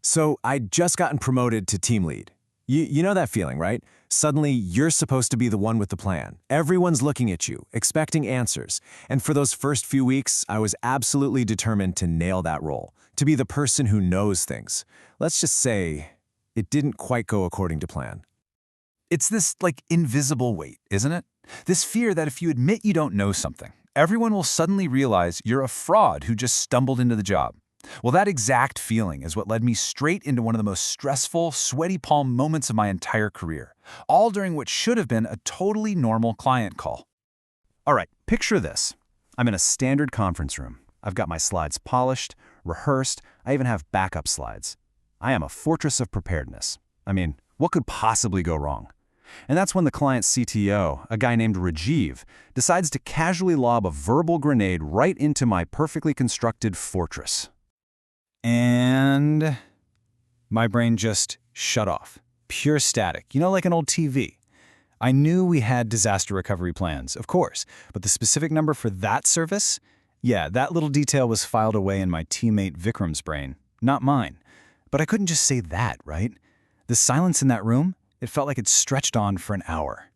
So I'd just gotten promoted to team lead. You know that feeling, right? Suddenly, you're supposed to be the one with the plan. Everyone's looking at you, expecting answers. And for those first few weeks, I was absolutely determined to nail that role, to be the person who knows things. Let's just say, it didn't quite go according to plan. It's this, invisible weight, isn't it? This fear that if you admit you don't know something, everyone will suddenly realize you're a fraud who just stumbled into the job. Well, that exact feeling is what led me straight into one of the most stressful, sweaty palm moments of my entire career, all during what should have been a totally normal client call. All right, picture this. I'm in a standard conference room. I've got my slides polished, rehearsed, I even have backup slides. I am a fortress of preparedness. I mean, what could possibly go wrong? And that's when the client's CTO, a guy named Rajiv, decides to casually lob a verbal grenade right into my perfectly constructed fortress. And my brain just shut off. Pure static, like an old TV. I knew we had disaster recovery plans, of course, but the specific number for that service? Yeah, that little detail was filed away in my teammate Vikram's brain, not mine. But I couldn't just say that, right? The silence in that room, it felt like it stretched on for an hour.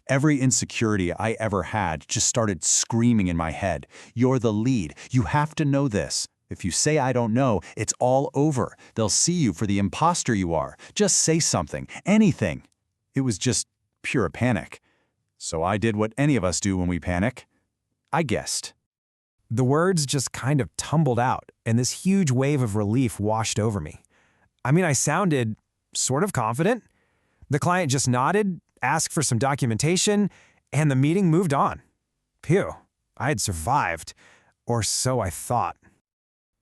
Every insecurity I ever had just started screaming in my head. You're the lead. You have to know this. If you say I don't know, it's all over. They'll see you for the imposter you are. Just say something, anything. It was just pure panic. So I did what any of us do when we panic. I guessed. The words just kind of tumbled out, and this huge wave of relief washed over me. I mean, I sounded sort of confident. The client just nodded, asked for some documentation, and the meeting moved on. Phew, I had survived, or so I thought.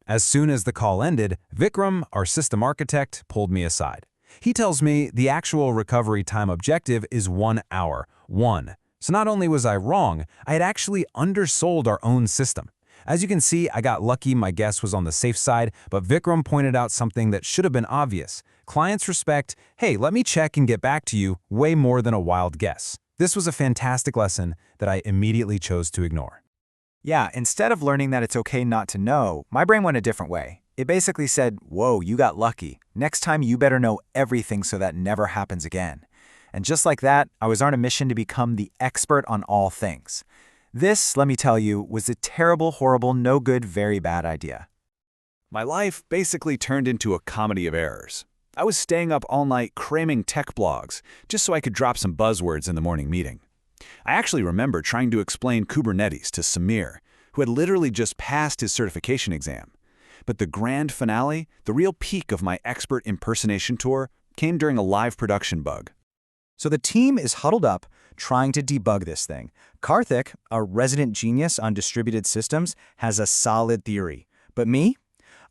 As soon as the call ended, Vikram, our system architect, pulled me aside. He tells me the actual recovery time objective is 1 hour. 1. So not only was I wrong, I had actually undersold our own system. As you can see, I got lucky my guess was on the safe side, but Vikram pointed out something that should have been obvious. Clients respect, hey, let me check and get back to you, way more than a wild guess. This was a fantastic lesson that I immediately chose to ignore. Yeah, instead of learning that it's okay not to know, my brain went a different way. It basically said, whoa, you got lucky. Next time you better know everything so that never happens again. And just like that, I was on a mission to become the expert on all things. This, let me tell you, was a terrible, horrible, no good, very bad idea. My life basically turned into a comedy of errors. I was staying up all night cramming tech blogs just so I could drop some buzzwords in the morning meeting. I actually remember trying to explain Kubernetes to Samir, who had literally just passed his certification exam. But the grand finale, the real peak of my expert impersonation tour, came during a live production bug. So the team is huddled up, trying to debug this thing. Karthik, a resident genius on distributed systems, has a solid theory. But me?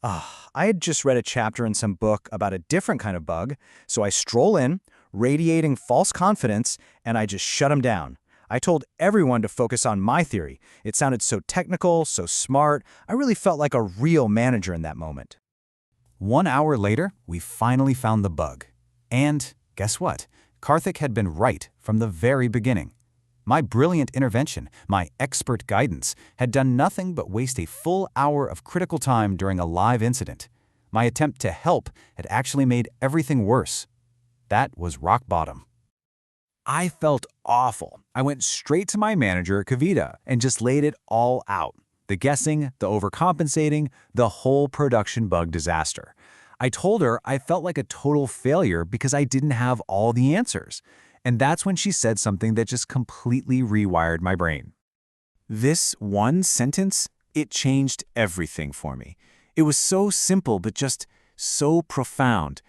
I had just read a chapter in some book about a different kind of bug, so I stroll in, radiating false confidence, and I just shut him down. I told everyone to focus on my theory. It sounded so technical, so smart. I really felt like a real manager in that moment. 1 hour later, we finally found the bug. And guess what? Karthik had been right from the very beginning. My brilliant intervention, my expert guidance, had done nothing but waste a full hour of critical time during a live incident. My attempt to help had actually made everything worse. That was rock bottom. I felt awful. I went straight to my manager, Kavita, and just laid it all out. The guessing, the overcompensating, the whole production bug disaster. I told her I felt like a total failure because I didn't have all the answers. And that's when she said something that just completely rewired my brain. This one sentence, it changed everything for me. It was so simple, but just so profound.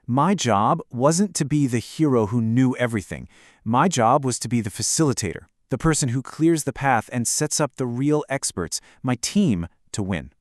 My job wasn't to be the hero who knew everything. My job was to be the facilitator, the person who clears the path and sets up the real experts, my team, to win.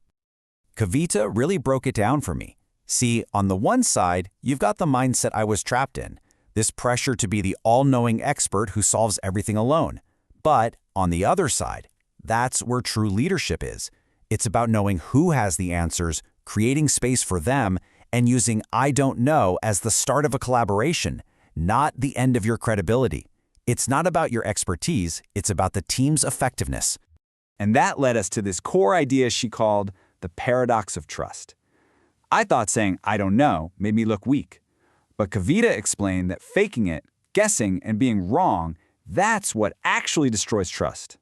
Kavita really broke it down for me. See, on the one side, you've got the mindset I was trapped in, this pressure to be the all-knowing expert who solves everything alone. But on the other side, that's where true leadership is. It's about knowing who has the answers, creating space for them, and using I don't know as the start of a collaboration, not the end of your credibility. It's not about your expertise, it's about the team's effectiveness. And that led us to this core idea she called the paradox of trust. I thought saying "I don't know" made me look weak. But Kavita explained that faking it, guessing, and being wrong, that's what actually destroys trust.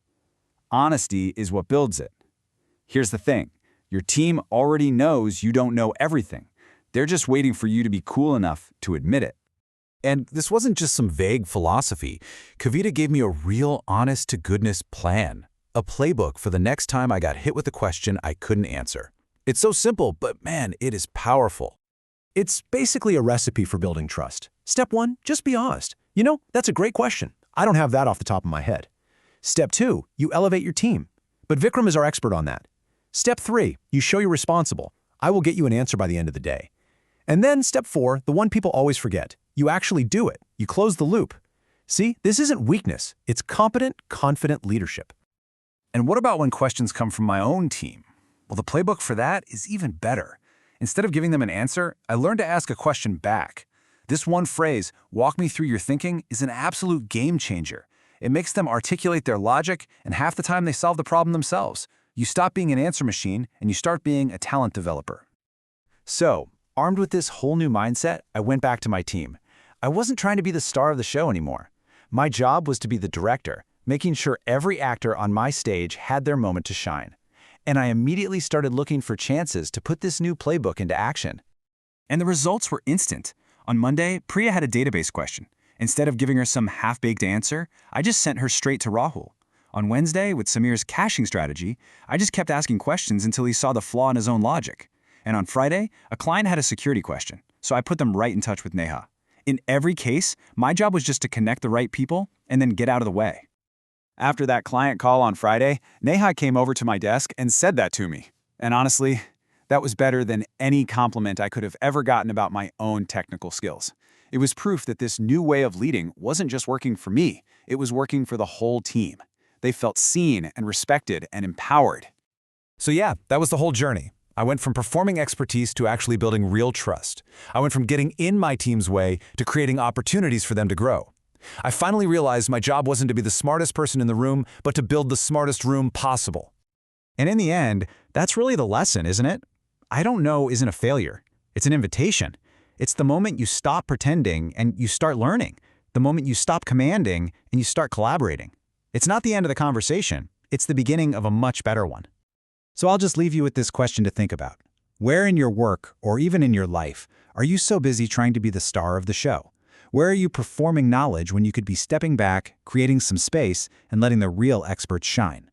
Honesty is what builds it. Here's the thing. Your team already knows you don't know everything. They're just waiting for you to be cool enough to admit it. And this wasn't just some vague philosophy. Kavita gave me a real honest-to-goodness plan, a playbook for the next time I got hit with a question I couldn't answer. It's so simple, but man, it is powerful. It's basically a recipe for building trust. Step 1, just be honest. You know, that's a great question. I don't have that off the top of my head. Step 2, you elevate your team. But Vikram is our expert on that. Step 3, you show you're responsible. I will get you an answer by the end of the day. And then step 4, the one people always forget. You actually do it. You close the loop. See, this isn't weakness. It's competent, confident leadership. And what about when questions come from my own team? Well, the playbook for that is even better. Instead of giving them an answer, I learned to ask a question back. This one phrase, "walk me through your thinking," is an absolute game changer. It makes them articulate their logic, and half the time they solve the problem themselves. You stop being an answer machine, and you start being a talent developer. So, armed with this whole new mindset, I went back to my team. I wasn't trying to be the star of the show anymore. My job was to be the director, making sure every actor on my stage had their moment to shine. And I immediately started looking for chances to put this new playbook into action. And the results were instant. On Monday, Priya had a database question. Instead of giving her some half-baked answer, I just sent her straight to Rahul. On Wednesday, with Samir's caching strategy, I just kept asking questions until he saw the flaw in his own logic. And on Friday, a client had a security question, so I put them right in touch with Neha. In every case, my job was just to connect the right people and then get out of the way. After that client call on Friday, Neha came over to my desk and said that to me. And honestly, that was better than any compliment I could have ever gotten about my own technical skills. It was proof that this new way of leading wasn't just working for me, it was working for the whole team. They felt seen and respected and empowered. So yeah, that was the whole journey. I went from performing expertise to actually building real trust. I went from getting in my team's way to creating opportunities for them to grow. I finally realized my job wasn't to be the smartest person in the room, but to build the smartest room possible. And in the end, that's really the lesson, isn't it? I don't know isn't a failure. It's an invitation. It's the moment you stop pretending and you start learning. The moment you stop commanding and you start collaborating. It's not the end of the conversation. It's the beginning of a much better one. So I'll just leave you with this question to think about. Where in your work, or even in your life, are you so busy trying to be the star of the show? Where are you performing knowledge when you could be stepping back, creating some space, and letting the real experts shine?